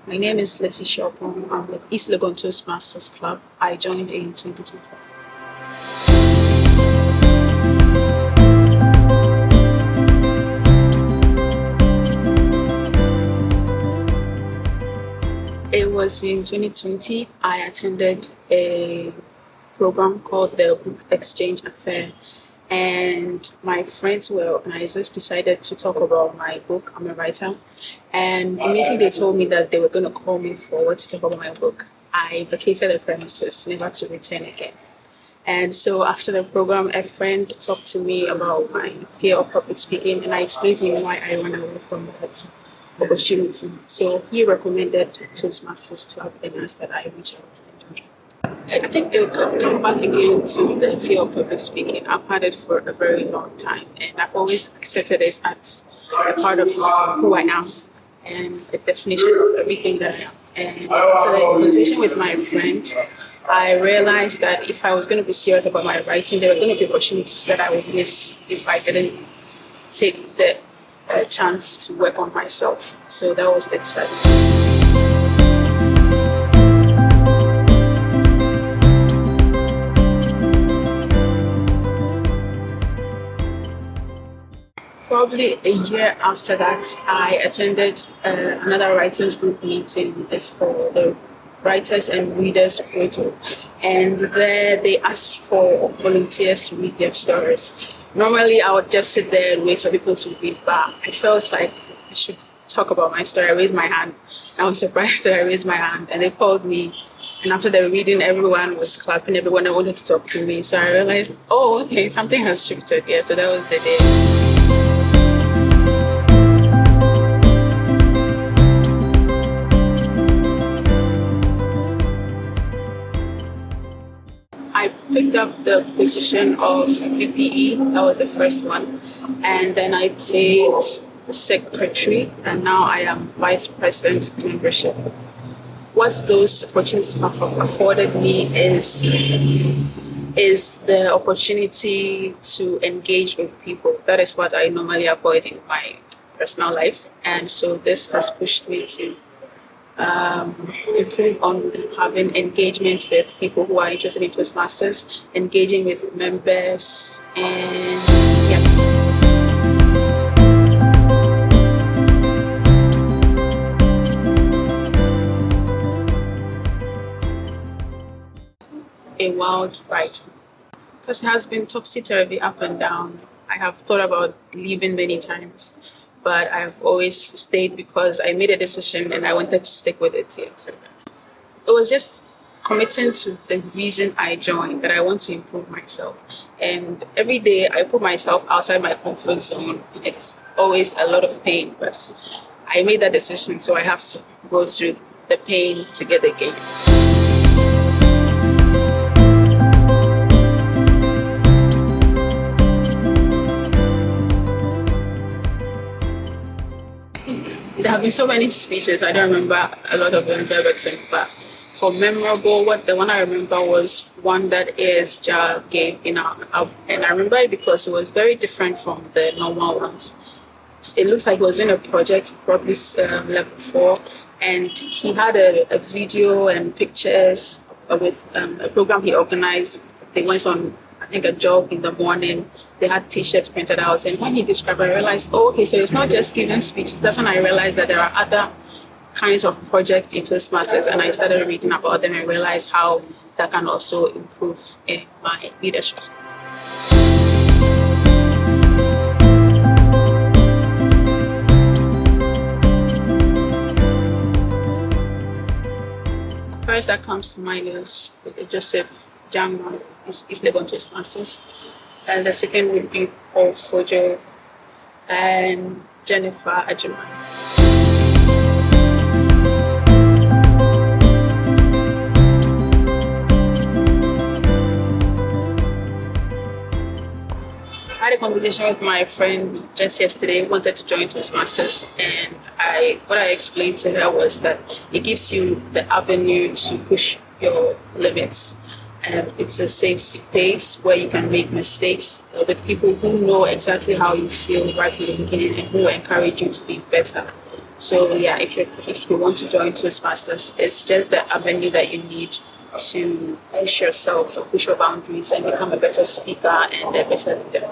My name is Leticia Oppong. I'm with East Legon Toastmasters Club. I joined in 2020. It was in 2020. I attended a program called the Book Exchange Affair, and my friends who were organizers decided to talk about my book. I'm a writer, and immediately they told me that they were going to call me forward to talk about my book. I vacated the premises, never to return again. And so after the program, a friend talked to me about my fear of public speaking, and I explained to him why I ran away from that opportunity. So he recommended Toastmasters Club and asked that I reach out and join. I think it will come back again to the fear of public speaking. I've had it for a very long time, and I've always accepted it as a part of who I am and a definition of everything that I am. And after the conversation with my friend, I realized that if I was going to be serious about my writing, there were going to be opportunities that I would miss if I didn't take the chance to work on myself. So that was the deciding. Probably a year after that, I attended another writers group meeting. It's for the writers and readers group, and there they asked for volunteers to read their stories. Normally, I would just sit there and wait for people to read, but I felt like I should talk about my story. I raised my hand. I was surprised that I raised my hand, and they called me. And after the reading, everyone was clapping. Everyone wanted to talk to me. So I realized, oh, okay, something has shifted. Yeah, so that was the day. I picked up the position of VPE. That was the first one. And then I played the secretary, and now I am vice president membership. What those opportunities have afforded me is the opportunity to engage with people. That is what I normally avoid in my personal life. And so this has pushed me to improve on having engagement with people who are interested in Toastmasters, engaging with members, and yeah. A wild ride, because it has been topsy-turvy, up and down. I have thought about leaving many times, but I've always stayed because I made a decision and I wanted to stick with it. Yeah, so it was just committing to the reason I joined, that I want to improve myself. And every day I put myself outside my comfort zone. It's always a lot of pain, but I made that decision, so I have to go through the pain to get the gain. There have been so many speeches. I don't remember a lot of them verbatim, but for memorable, the one I remember was one that ASJA gave in our club, and I remember it because it was very different from the normal ones. It looks like he was doing a project, probably level 4, and he had a video and pictures with a program he organized. They went on, I think, a jog in the morning. They had T-shirts printed out, and when he described it, I realized, oh, okay, so it's not just giving speeches. That's when I realized that there are other kinds of projects in Toastmasters, and I started reading about them and realized how that can also improve in my leadership skills. First that comes to mind is Joseph Jamman, East Legon Toastmasters. And the second would be Paul Fojo and Jennifer Ajiman. I had a conversation with my friend just yesterday who wanted to join Toastmasters, and what I explained to her was that it gives you the avenue to push your limits. It's a safe space where you can make mistakes with people who know exactly how you feel right from the beginning and who encourage you to be better. So yeah, if you want to join Toastmasters, it's just the avenue that you need to push yourself, push your boundaries, and become a better speaker and a better leader.